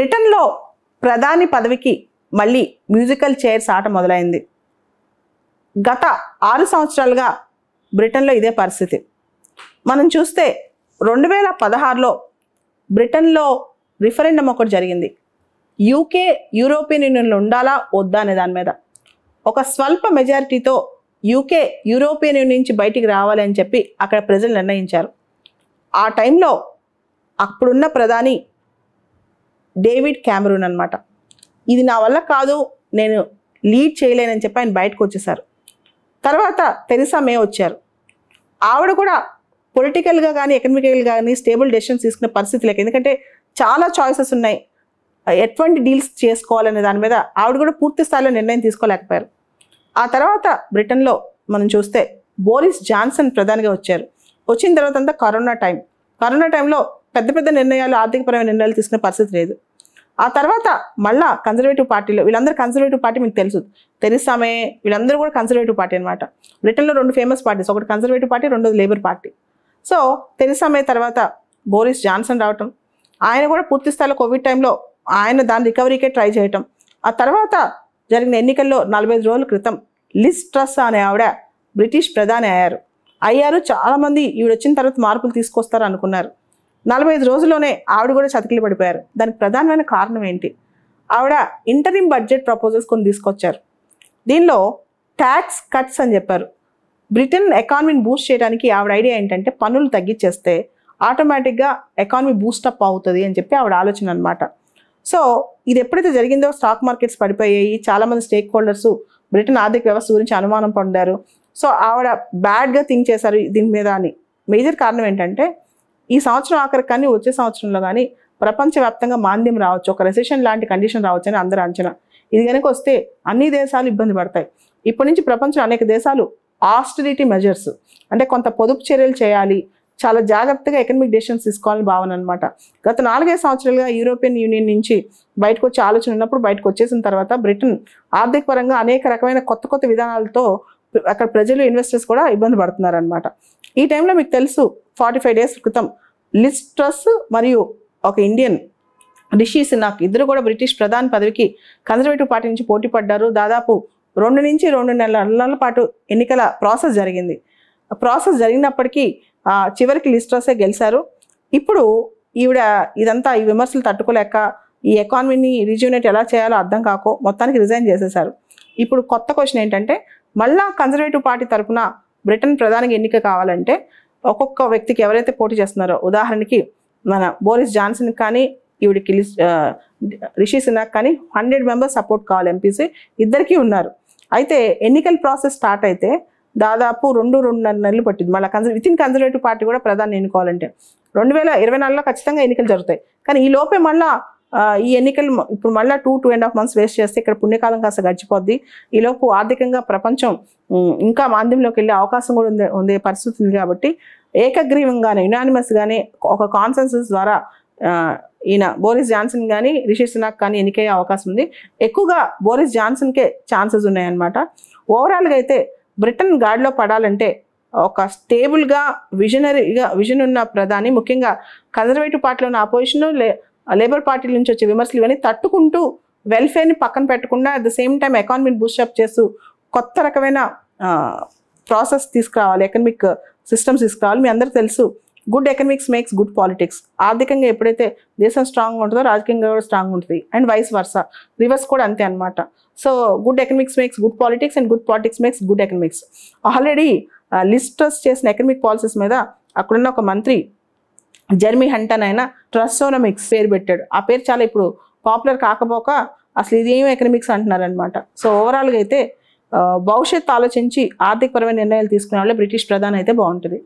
బ్రిటన్లో ప్రధాని పదవికి మళ్ళీ మ్యూజికల్ చైర్స్ ఆట మొదలైంది. గత 6 సంవత్సరాలుగా బ్రిటన్లో ఇదే పరిస్థితి. మనం చూస్తే 2016లో బ్రిటన్లో రిఫరెండం ఒకటి జరిగింది. యూకే యూరోపియన్ యూనియన్లో ఉండాలా వద్దా అనే దాని మీద ఒక స్వల్ప మెజారిటీతో యూకే యూరోపియన్ యూనియన్ నుంచి బయటికి రావాలి అని చెప్పి అక్కడ ప్రజలు నిర్ణయించారు. ఆ టైంలో అప్పుడున్న ప్రధాని డేవిడ్ క్యామరూన్ అనమాట. ఇది నా వల్ల కాదు, నేను లీడ్ చేయలేనని చెప్పి ఆయన బయటకు వచ్చేసారు. తర్వాత తెరిసా మే వచ్చారు. ఆవిడ కూడా పొలిటికల్గా కానీ ఎకనామికల్గా కానీ స్టేబుల్ డెసిషన్స్ తీసుకునే పరిస్థితి లేక, ఎందుకంటే చాలా చాయిసెస్ ఉన్నాయి, ఎటువంటి డీల్స్ చేసుకోవాలనే దాని మీద ఆవిడ కూడా పూర్తి స్థాయిలో నిర్ణయం తీసుకోలేకపోయారు. ఆ తర్వాత బ్రిటన్లో మనం చూస్తే బోరిస్ జాన్సన్ ప్రధానిగా వచ్చారు. వచ్చిన తర్వాత అంతా కరోనా టైంలో పెద్ద పెద్ద నిర్ణయాలు, ఆర్థికపరమైన నిర్ణయాలు తీసుకునే పరిస్థితి లేదు. ఆ తర్వాత మళ్ళా కన్జర్వేటివ్ పార్టీలో, వీళ్ళందరూ కన్జర్వేటివ్ పార్టీ మీకు తెలుసు, తెరిసా మే వీళ్ళందరూ కూడా కన్జర్వేటివ్ పార్టీ అనమాట. బ్రిటన్లో 2 ఫేమస్ పార్టీస్, ఒకటి కన్జర్వేటివ్ పార్టీ, రెండోది లేబర్ పార్టీ. సో తెరిసా మే తర్వాత బోరిస్ జాన్సన్ రావటం, ఆయన కూడా పూర్తి స్థాయిలో కోవిడ్ టైంలో ఆయన దాని రికవరీకే ట్రై చేయటం. ఆ తర్వాత జరిగిన ఎన్నికల్లో 45 రోజుల క్రితం లిజ్ ట్రస్ అనే ఆవిడ బ్రిటిష్ ప్రధాని అయ్యారు. చాలామంది ఈవిడ వచ్చిన తర్వాత మార్పులు తీసుకొస్తారు అనుకున్నారు. 45 రోజుల్లోనే ఆవిడ కూడా చతికిలు పడిపోయారు. దానికి ప్రధానమైన కారణం ఏంటి? ఆవిడ ఇంటరిమ్ బడ్జెట్ ప్రపోజల్స్ కొన్ని తీసుకొచ్చారు. దీనిలో ట్యాక్స్ కట్స్ అని చెప్పారు. బ్రిటన్ ఎకానమీని బూస్ట్ చేయడానికి ఆవిడ ఐడియా ఏంటంటే పన్నులు తగ్గించేస్తే ఆటోమేటిక్గా ఎకానమీ బూస్టప్ అవుతుంది అని చెప్పి ఆవిడ ఆలోచన అనమాట. సో ఇది ఎప్పుడైతే జరిగిందో స్టాక్ మార్కెట్స్ పడిపోయాయి, చాలామంది స్టేక్ హోల్డర్స్ బ్రిటన్ ఆర్థిక వ్యవస్థ గురించి అనుమానం పొందారు. సో ఆవిడ బ్యాడ్గా థింక్ చేశారు దీని మీద అని. మేజర్ కారణం ఏంటంటే ఈ సంవత్సరం ఆఖరికి కానీ వచ్చే సంవత్సరంలో కానీ ప్రపంచవ్యాప్తంగా మాంద్యం రావచ్చు, ఒక రెసెషన్ లాంటి కండిషన్ రావచ్చు అని అందరూ అంచనా. ఇది కనుక వస్తే అన్ని దేశాలు ఇబ్బంది పడతాయి. ఇప్పటి నుంచి ప్రపంచం అనేక దేశాలు ఆస్టరిటీ మెజర్స్ అంటే కొంత పొదుపు చర్యలు చేయాలి, చాలా జాగ్రత్తగా ఎకనామిక్ డెసిషన్స్ తీసుకోవాలని భావన అనమాట. గత 4-5 సంవత్సరాలుగా యూరోపియన్ యూనియన్ నుంచి బయటకు వచ్చే ఆలోచన ఉన్నప్పుడు బయటకు వచ్చేసిన తర్వాత బ్రిటన్ ఆర్థిక పరంగా అనేక రకమైన కొత్త విధానాలతో అక్కడ ప్రజలు, ఇన్వెస్టర్స్ కూడా ఇబ్బంది పడుతున్నారు అనమాట. ఈ టైంలో మీకు తెలుసు 45 డేస్ క్రితం లిజ్ ట్రస్ మరియు ఒక ఇండియన్ రిషి సునాక్ ఇద్దరు కూడా బ్రిటిష్ ప్రధాని పదవికి కన్జర్వేటివ్ పార్టీ నుంచి పోటీ పడ్డారు. దాదాపు 2 నుంచి 2.5 నెలల పాటు ఎన్నికల ప్రాసెస్ జరిగింది. ప్రాసెస్ జరిగినప్పటికీ చివరికి లిజ్ ట్రస్సే గెలిచారు. ఇప్పుడు ఈవిడ ఇదంతా ఈ విమర్శలు తట్టుకోలేక ఈ ఎకానమీని రిజ్యూనేట్ ఎలా చేయాలో అర్థం కాకో మొత్తానికి రిజైన్ చేసేశారు. ఇప్పుడు కొత్త క్వశ్చన్ ఏంటంటే మళ్ళా కన్జర్వేటివ్ పార్టీ తరఫున బ్రిటన్ ప్రధానికి ఎన్నిక కావాలంటే ఒక్కొక్క వ్యక్తికి ఎవరైతే పోటీ చేస్తున్నారో, ఉదాహరణకి మన బోరిస్ జాన్సన్ కానీ ఈవిడికి రిషి సునాక్ కానీ 100 మెంబర్స్ సపోర్ట్ కావాలి, ఎంపీసీ ఇద్దరికీ ఉన్నారు. అయితే ఎన్నికల ప్రాసెస్ స్టార్ట్ అయితే దాదాపు 2-2.5 నెలలు పట్టింది. మళ్ళీ వితిన్ కన్జర్వేటివ్ పార్టీ కూడా ప్రధాని ఎన్నుకోవాలంటే 2024లో ఖచ్చితంగా ఎన్నికలు జరుగుతాయి. కానీ ఈ లోపే మళ్ళీ ఈ ఎన్నికలు ఇప్పుడు మళ్ళీ 2.5 months వేస్ట్ చేస్తే ఇక్కడ పుణ్యకాలం కాస్త గడిచిపోద్ది. ఈలోపు ఆర్థికంగా ప్రపంచం ఇంకా మాంద్యంలోకి వెళ్ళే అవకాశం కూడా ఉండే పరిస్థితి ఉంది. కాబట్టి ఏకగ్రీవంగానే యునానిమస్గానే ఒక కాన్సెన్సస్ ద్వారా ఈయన బోరిస్ జాన్సన్ కానీ రిషి సునాక్ కానీ ఎన్నికయ్యే అవకాశం ఉంది. ఎక్కువగా బోరిస్ జాన్సన్కే ఛాన్సెస్ ఉన్నాయన్నమాట. ఓవరాల్గా అయితే బ్రిటన్ గాడిలో పడాలంటే ఒక స్టేబుల్గా విజన్ ఉన్న ప్రధాని, ముఖ్యంగా కన్జర్వేటివ్ పార్టీలో ఉన్న అపోజిషన్, లేబర్ పార్టీ నుంచి వచ్చే విమర్శలు ఇవన్నీ తట్టుకుంటూ వెల్ఫేర్ని పక్కన పెట్టకుండా అట్ ద సేమ్ టైం ఎకానమీని బూస్టప్ చేస్తూ కొత్త రకమైన ప్రాసెస్ తీసుకురావాలి, ఎకనామిక్ సిస్టమ్స్ తీసుకురావాలి. మీ అందరికీ తెలుసు good economics makes good politics. ఆర్థికంగా ఎప్పుడైతే దేశం స్ట్రాంగ్గా ఉంటుందో రాజకీయంగా కూడా స్ట్రాంగ్ ఉంటుంది, అండ్ వైస్ వర్సా, రివర్స్ కూడా అంతే అనమాట. So good economics makes good politics and good politics makes good economics. Already Liz Truss చేసిన ఎకనామిక్ పాలసీస్ మీద అక్కడున్న ఒక మంత్రి జెర్మీ హంట్ అని ఆయన ట్రస్సోనమిక్స్ పేరు పెట్టాడు. ఆ పేరు చాలా ఇప్పుడు పాపులర్ కాకపోక అసలు ఇదేం ఎకనామిక్స్ అంటున్నారనమాట. సో ఓవరాల్గా అయితే భవిష్యత్తు ఆలోచించి ఆర్థికపరమైన నిర్ణయాలు తీసుకునే వాళ్ళే బ్రిటిష్ ప్రధాని అయితే బాగుంటుంది.